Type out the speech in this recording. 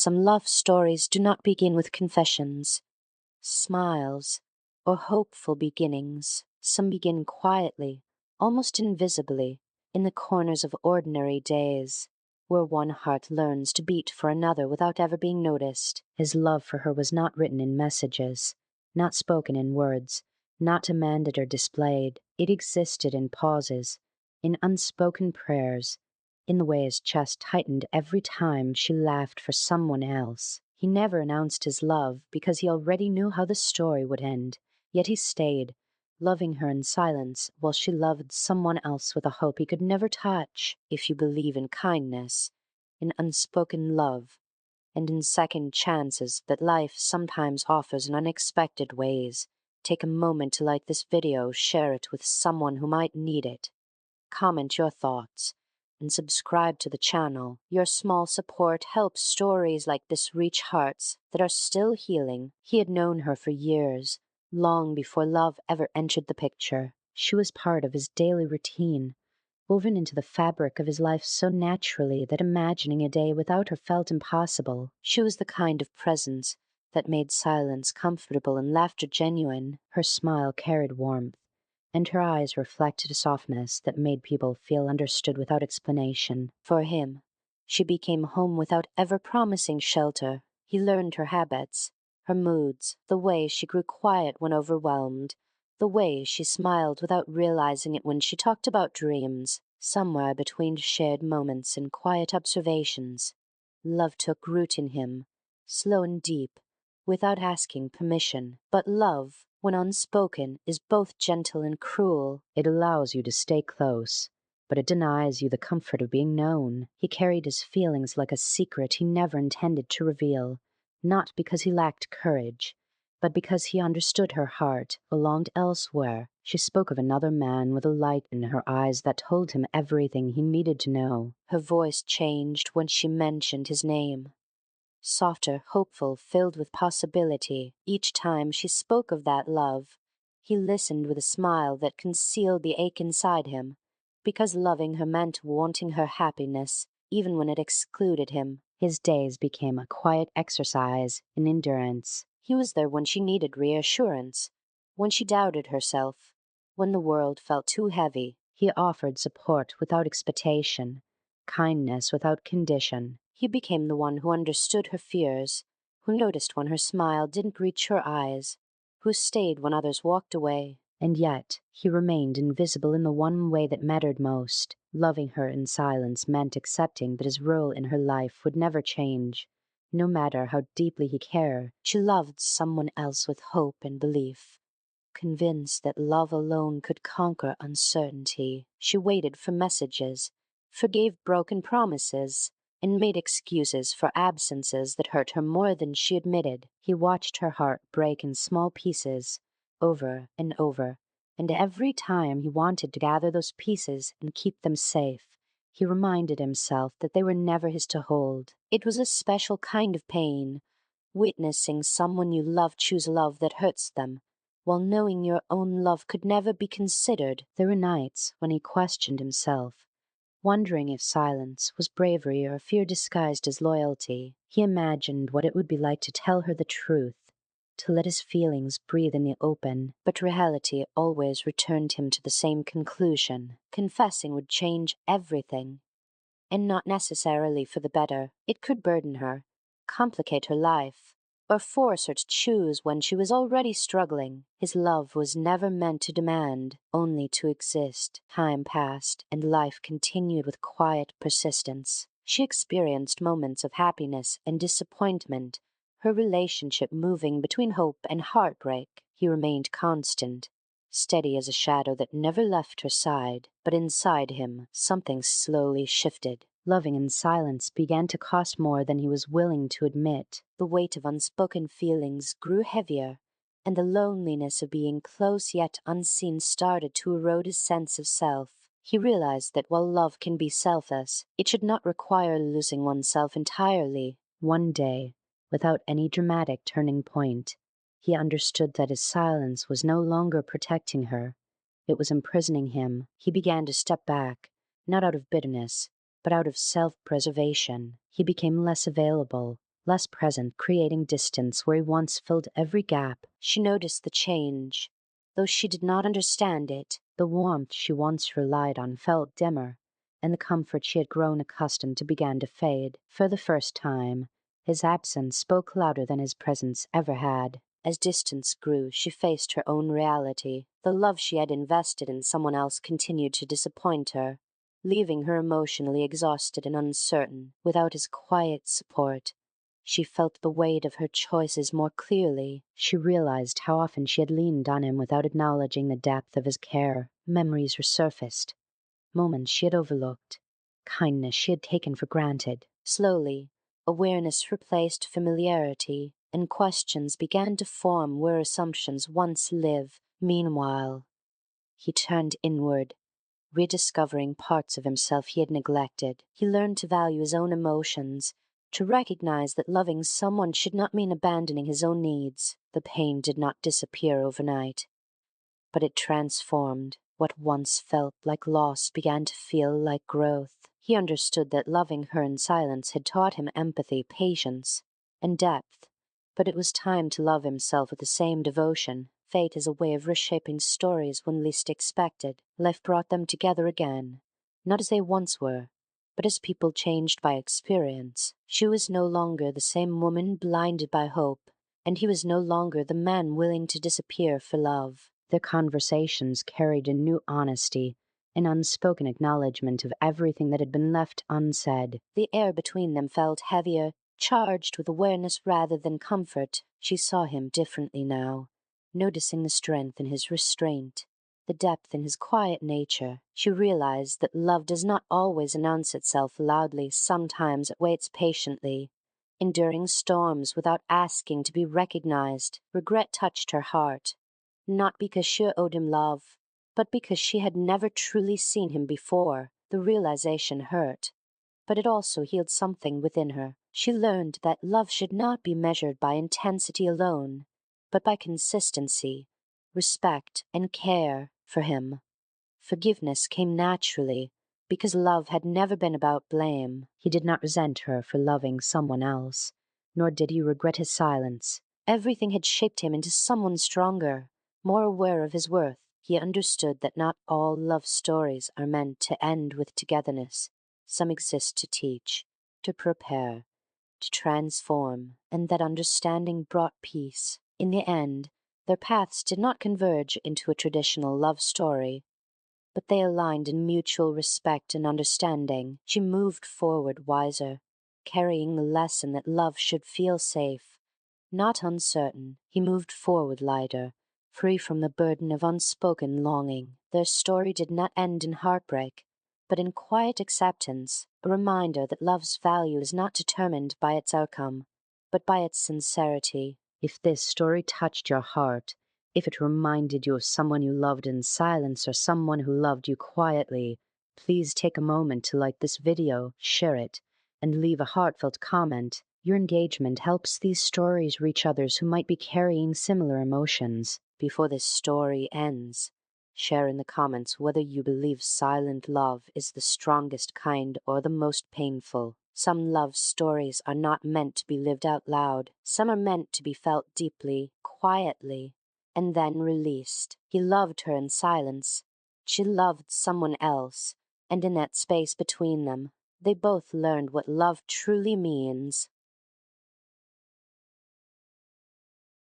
some love stories do not begin with confessions, smiles, or hopeful beginnings. Some begin quietly, almost invisibly, in the corners of ordinary days, where one heart learns to beat for another without ever being noticed. His love for her was not written in messages, not spoken in words, not demanded or displayed. It existed in pauses, in unspoken prayers, in the way his chest tightened every time she laughed for someone else. He never announced his love because he already knew how the story would end, yet he stayed, loving her in silence while she loved someone else with a hope he could never touch. If you believe in kindness, in unspoken love, and in second chances that life sometimes offers in unexpected ways, take a moment to like this video, share it with someone who might need it. Comment your thoughts, and subscribe to the channel. Your small support helps stories like this reach hearts that are still healing. He had known her for years, long before love ever entered the picture. She was part of his daily routine, woven into the fabric of his life so naturally that imagining a day without her felt impossible. She was the kind of presence that made silence comfortable and laughter genuine. Her smile carried warmth, and her eyes reflected a softness that made people feel understood without explanation. For him, she became home without ever promising shelter. He learned her habits, her moods, the way she grew quiet when overwhelmed, the way she smiled without realizing it when she talked about dreams. Somewhere between shared moments and quiet observations, love took root in him, slow and deep, without asking permission. But love, when unspoken, is both gentle and cruel. It allows you to stay close, but it denies you the comfort of being known. He carried his feelings like a secret he never intended to reveal, not because he lacked courage, but because he understood her heart belonged elsewhere. She spoke of another man with a light in her eyes that told him everything he needed to know. Her voice changed when she mentioned his name, softer, hopeful, filled with possibility. Each time she spoke of that love, he listened with a smile that concealed the ache inside him, because loving her meant wanting her happiness, even when it excluded him. His days became a quiet exercise in endurance. He was there when she needed reassurance, when she doubted herself, when the world felt too heavy. He offered support without expectation, kindness without condition. He became the one who understood her fears, who noticed when her smile didn't reach her eyes, who stayed when others walked away. And yet he remained invisible in the one way that mattered most. Loving her in silence meant accepting that his role in her life would never change, no matter how deeply he cared. She loved someone else with hope and belief, convinced that love alone could conquer uncertainty. She waited for messages, forgave broken promises, and made excuses for absences that hurt her more than she admitted. He watched her heart break in small pieces, over and over, and every time he wanted to gather those pieces and keep them safe, he reminded himself that they were never his to hold. It was a special kind of pain, witnessing someone you love choose love that hurts them, while knowing your own love could never be considered. There were nights when he questioned himself, wondering if silence was bravery or fear disguised as loyalty. He imagined what it would be like to tell her the truth, to let his feelings breathe in the open, but reality always returned him to the same conclusion. Confessing would change everything, and not necessarily for the better. It could burden her, complicate her life, or force her to choose when she was already struggling. His love was never meant to demand, only to exist. Time passed, and life continued with quiet persistence. She experienced moments of happiness and disappointment, her relationship moving between hope and heartbreak. He remained constant, steady as a shadow that never left her side. But inside him, something slowly shifted. Loving in silence began to cost more than he was willing to admit. The weight of unspoken feelings grew heavier, and the loneliness of being close yet unseen started to erode his sense of self. He realized that while love can be selfless, it should not require losing oneself entirely. One day, without any dramatic turning point, he understood that his silence was no longer protecting her. It was imprisoning him. He began to step back, not out of bitterness, but out of self-preservation. He became less available, less present, creating distance where he once filled every gap. She noticed the change. Though she did not understand it, the warmth she once relied on felt dimmer, and the comfort she had grown accustomed to began to fade. For the first time, his absence spoke louder than his presence ever had. As distance grew, she faced her own reality. The love she had invested in someone else continued to disappoint her, leaving her emotionally exhausted and uncertain. Without his quiet support, she felt the weight of her choices more clearly. She realized how often she had leaned on him without acknowledging the depth of his care. Memories resurfaced, moments she had overlooked, kindness she had taken for granted. Slowly, awareness replaced familiarity, and questions began to form where assumptions once lived. Meanwhile, he turned inward, rediscovering parts of himself he had neglected. He learned to value his own emotions, to recognize that loving someone should not mean abandoning his own needs. The pain did not disappear overnight, but it transformed. What once felt like loss began to feel like growth. He understood that loving her in silence had taught him empathy, patience, and depth, but it was time to love himself with the same devotion. Fate is a way of reshaping stories when least expected. Life brought them together again, not as they once were, but as people changed by experience. She was no longer the same woman blinded by hope, and he was no longer the man willing to disappear for love. Their conversations carried a new honesty, an unspoken acknowledgment of everything that had been left unsaid. The air between them felt heavier, charged with awareness rather than comfort. She saw him differently now, noticing the strength in his restraint, the depth in his quiet nature. She realized that love does not always announce itself loudly. Sometimes it waits patiently, enduring storms without asking to be recognized. Regret touched her heart, not because she owed him love, but because she had never truly seen him before. The realization hurt, but it also healed something within her. She learned that love should not be measured by intensity alone, but by consistency, respect, and care for him. Forgiveness came naturally, because love had never been about blame. He did not resent her for loving someone else, nor did he regret his silence. Everything had shaped him into someone stronger, more aware of his worth. He understood that not all love stories are meant to end with togetherness. Some exist to teach, to prepare, to transform, and that understanding brought peace. In the end, their paths did not converge into a traditional love story, but they aligned in mutual respect and understanding. She moved forward wiser, carrying the lesson that love should feel safe, not uncertain. He moved forward lighter, free from the burden of unspoken longing. Their story did not end in heartbreak, but in quiet acceptance, a reminder that love's value is not determined by its outcome, but by its sincerity. If this story touched your heart, if it reminded you of someone you loved in silence or someone who loved you quietly, please take a moment to like this video, share it, and leave a heartfelt comment. Your engagement helps these stories reach others who might be carrying similar emotions. Before this story ends, share in the comments whether you believe silent love is the strongest kind or the most painful. Some love stories are not meant to be lived out loud. Some are meant to be felt deeply, quietly, and then released. He loved her in silence. She loved someone else, and in that space between them, they both learned what love truly means.